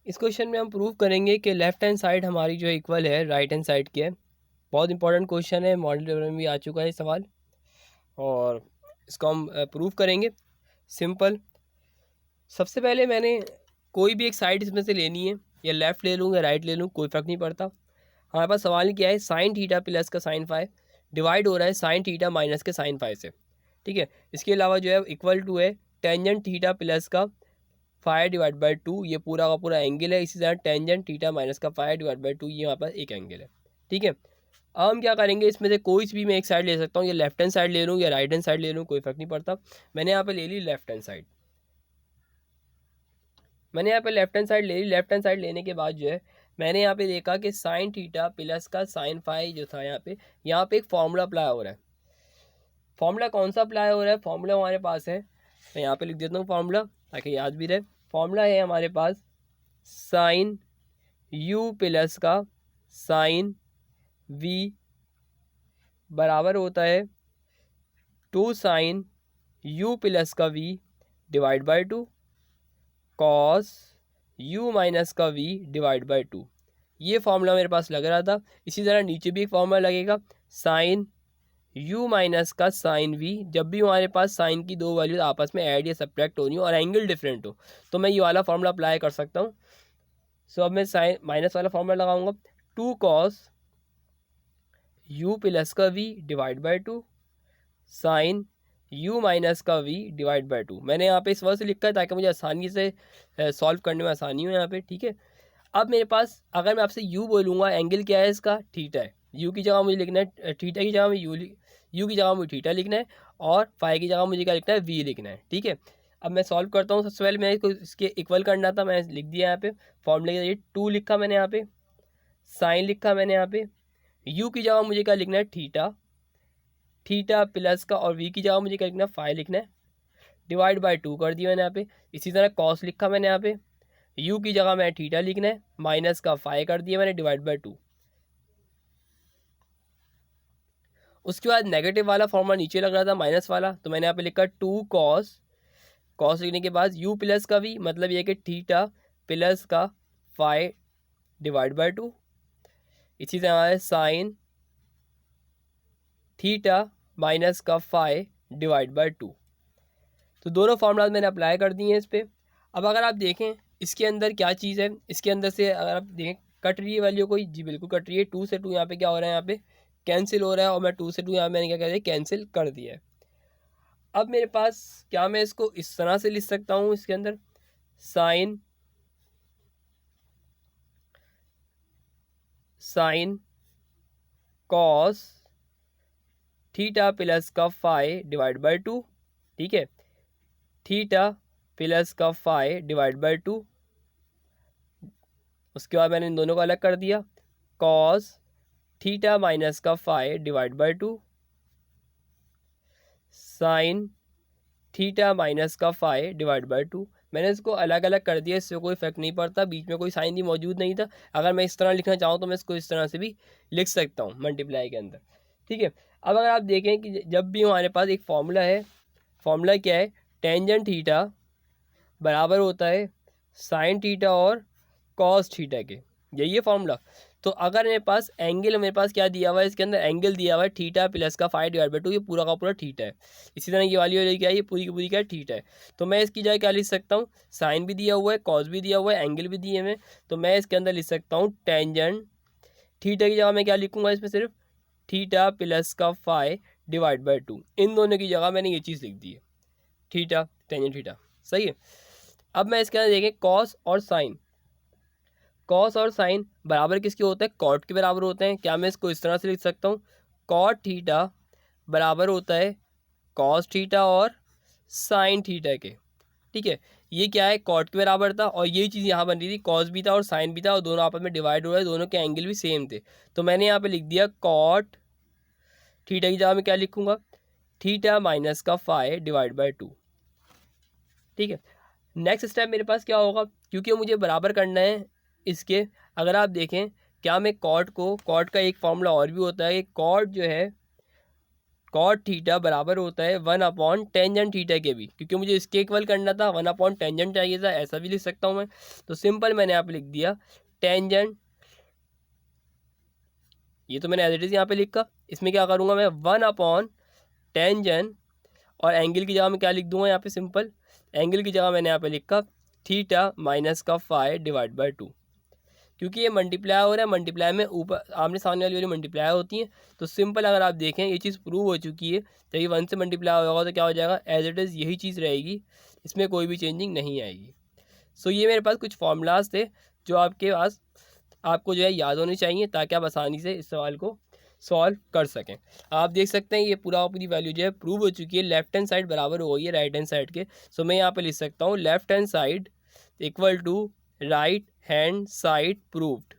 इस क्वेश्चन में हम प्रूव करेंगे कि लेफ्ट हैंड साइड हमारी जो इक्वल है राइट हैंड साइड की है। बहुत इंपॉर्टेंट क्वेश्चन है, मॉडल पेपर में भी आ चुका है सवाल और इसको हम प्रूव करेंगे। सिंपल, सबसे पहले मैंने कोई भी एक साइड इसमें से लेनी है, या लेफ़्ट ले लूँ या राइट ले लूँ, कोई फ़र्क नहीं पड़ता। हमारे पास सवाल क्या है, साइन थीटा प्लस का साइन फाइव डिवाइड हो रहा है साइन थीटा माइनस के साइन फाइव से। ठीक है, इसके अलावा जो है इक्वल टू है टेंजेंट थीटा प्लस का फाइव डिवाइड बाई टू, ये पूरा का पूरा एंगल है। इसी तरह टेंजेंट थीटा माइनस का फाइव डिवाइड बाई टू, ये यहाँ पर एक एंगल है। ठीक है, अब हम क्या करेंगे, इसमें से कोई भी मैं एक साइड ले सकता हूँ, या लेफ्ट हैंड साइड ले लूँ या राइट हैंड साइड ले लूँ, कोई फ़र्क नहीं पड़ता। मैंने यहाँ पे ले ली लेफ्ट हैंड साइड। मैंने यहाँ पे लेफ्ट हैंड साइड ले ली। लेफ्ट हैंड साइड लेने के बाद जो है मैंने यहाँ पे देखा कि साइन थीटा प्लस का साइन फाइव जो था, यहाँ पे एक फार्मूला अप्लाई हो रहा है। फार्मूला कौन सा अप्लाई हो रहा है, फार्मूला हमारे पास है, मैं यहाँ पे लिख देता हूँ फार्मूला ताकि याद भी रहे। फार्मूला है हमारे पास साइन यू प्लस का साइन वी बराबर होता है टू साइन यू प्लस का V divide by two cos U minus का वी डिवाइड बाई टू। ये फार्मूला मेरे पास लग रहा था। इसी तरह नीचे भी एक फार्मूला लगेगा, साइन यू माइनस का साइन वी। जब भी हमारे पास साइन की दो वैल्यूज आपस में ऐड या सब्ट्रैक्ट हो रही हो और एंगल डिफरेंट हो, तो मैं ये वाला फार्मूला अप्लाई कर सकता हूँ। सो अब मैं साइन माइनस वाला फार्मूला लगाऊंगा, टू कॉस यू प्लस का V divide by two sine U minus का वी डिवाइड बाई टू। मैंने यहाँ पे इस वर्ड से लिखा है ताकि मुझे आसानी से सॉल्व करने में आसानी हो यहाँ पे। ठीक है, अब मेरे पास अगर मैं आपसे यू बोलूँगा, एंगल क्या है इसका, थीटा है। यू की जगह मुझे लिखना है, थीटा की जगह में यू की जगह मुझे थीटा लिखना है, और फाई की जगह मुझे क्या लिखना है, वी लिखना है। ठीक है, अब मैं सॉल्व करता हूँ। सबसे पहले मैं इसको इसके इक्वल करना था, मैं लिख दिया यहाँ पे फॉर्मूले के जरिए। टू लिखा मैंने यहाँ पे, साइन लिखा मैंने यहाँ पे, यू की जगह मुझे क्या लिखना है, थीटा, थीटा प्लस का, और वी की जगह मुझे क्या लिखना है, फाइव लिखना है, डिवाइड बाई टू कर दिया मैंने यहाँ पे। इसी तरह कॉस लिखा मैंने यहाँ पे, यू की जगह मैं थीटा लिखना है, माइनस का फाइव कर दिया मैंने, डिवाइड बाई टू। उसके बाद नेगेटिव वाला फॉर्मूला नीचे लग रहा था, माइनस वाला, तो मैंने यहाँ पे लिखा टू कॉस, कॉस लिखने के बाद यू प्लस का वी, मतलब ये कि थीटा प्लस का फाइव डिवाइड बाई टू। इसी तरह है साइन थीटा माइनस का फाइव डिवाइड बाई टू। तो दोनों फार्मूलाज मैंने अप्लाई कर दिए हैं इस पर। अब अगर आप देखें इसके अंदर क्या चीज़ है, इसके अंदर से अगर आप देखें कट रही है वैल्यू कोई, जी बिल्कुल कट रही है। टू से टू यहाँ पे क्या हो रहा है, यहाँ पे कैंसिल हो रहा है, और मैं टू से टू यहाँ मैंने क्या कर दिया, कैंसिल कर दिया है। अब मेरे पास क्या, मैं इसको इस तरह से लिख सकता हूँ, इसके अंदर साइन कॉस थीटा प्लस का फाइव डिवाइड बाई टू। ठीक है, थीटा प्लस का फाइव डिवाइड बाई टू। उसके बाद मैंने इन दोनों को अलग कर दिया, कॉस थीटा माइनस का five divide by two sine theta minus का फाइव डिवाइड बाई टू। मैंने इसको अलग अलग कर दिया, इससे कोई इफेक्ट नहीं पड़ता, बीच में कोई साइन भी मौजूद नहीं था। अगर मैं इस तरह लिखना चाहूँ तो मैं इसको इस तरह से भी लिख सकता हूँ मल्टीप्लाई के अंदर। ठीक है, अब अगर आप देखें कि जब भी हमारे पास एक फॉर्मूला है, फॉर्मूला क्या है, टेंजेंट थीटा बराबर होता है साइन थीटा और कॉस थीटा के, यही है फॉर्मूला। तो अगर मेरे पास एंगल, मेरे पास क्या दिया हुआ है, इसके अंदर एंगल दिया हुआ है थीटा प्लस का फाइव डिवाइड बाई टू, ये पूरा का पूरा थीटा है। इसी तरह ये वाली क्या है, ये पूरी की पूरी क्या है, थीटा है। तो मैं इसकी जगह क्या लिख सकता हूँ, साइन भी दिया हुआ है, कॉस भी दिया हुआ है, एंगल भी दिए हुए हैं, तो मैं इसके अंदर लिख सकता हूँ टेंजेंट थीटा की जगह मैं क्या लिखूंगा, इसमें सिर्फ थीटा प्लस का फाइव डिवाइड बाई टू। इन दोनों की जगह मैंने ये चीज़ लिख दी है, थीटा टेंजेंट थीटा। सही है, अब मैं इसके अंदर देखें कॉस और साइन, कॉस और साइन बराबर किसके होते हैं, कॉट के बराबर होते हैं। क्या मैं इसको इस तरह से लिख सकता हूँ, कॉट थीटा बराबर होता है कॉस थीटा और साइन थीटा के। ठीक है, ये क्या है, कॉट के बराबर था, और यही चीज़ यहाँ बन रही थी, कॉस भी था और साइन भी था, और दोनों आपस में डिवाइड हो रहे हैं, दोनों के एंगल भी सेम थे। तो मैंने यहाँ पे लिख दिया कॉट थीटा की जगह में क्या लिखूंगा, थीटा माइनस का फाइव डिवाइड बाई टू। ठीक है, नेक्स्ट स्टेप मेरे पास क्या होगा, क्योंकि मुझे बराबर करना है इसके। अगर आप देखें, क्या मैं कॉट का एक फॉर्मूला और भी होता है, कॉट जो है कॉट थीटा बराबर होता है 1/टेंजेंट थीटा के भी, क्योंकि मुझे इसके इक्वल करना था, 1/टेंजेंट चाहिए था, ऐसा भी लिख सकता हूँ मैं। तो सिंपल मैंने यहाँ पे लिख दिया टेंजेंट, ये तो मैंने एज इट इज यहाँ पे लिखा। इसमें क्या करूँगा मैं, 1/टेंजेंट, और एंगल की जगह मैं क्या लिख दूंगा यहाँ पे, सिंपल एंगल की जगह मैंने यहाँ पे लिखा थीटा माइनस का फाई डिवाइड बाई 2, क्योंकि ये मल्टीप्लाई हो रहा है, मल्टीप्लाई में ऊपर आमने सामने वाली मल्टीप्लाई होती हैं। तो सिंपल अगर आप देखें ये चीज़ प्रूव हो चुकी है, जब ये 1 से मल्टीप्लाई होगा तो क्या हो जाएगा, एज इट इज़ यही चीज़ रहेगी, इसमें कोई भी चेंजिंग नहीं आएगी। सो ये मेरे पास कुछ फॉर्मूलाज थे जो आपके पास आपको जो है याद होने चाहिए, ताकि आप आसानी से इस सवाल को सॉल्व कर सकें। आप देख सकते हैं ये पूरी वैल्यू जो है प्रूव हो चुकी है, लेफ्ट हैंड साइड बराबर हो गई है राइट हैंड साइड के। सो मैं यहाँ पे लिख सकता हूँ left hand side equal to right hand side proved.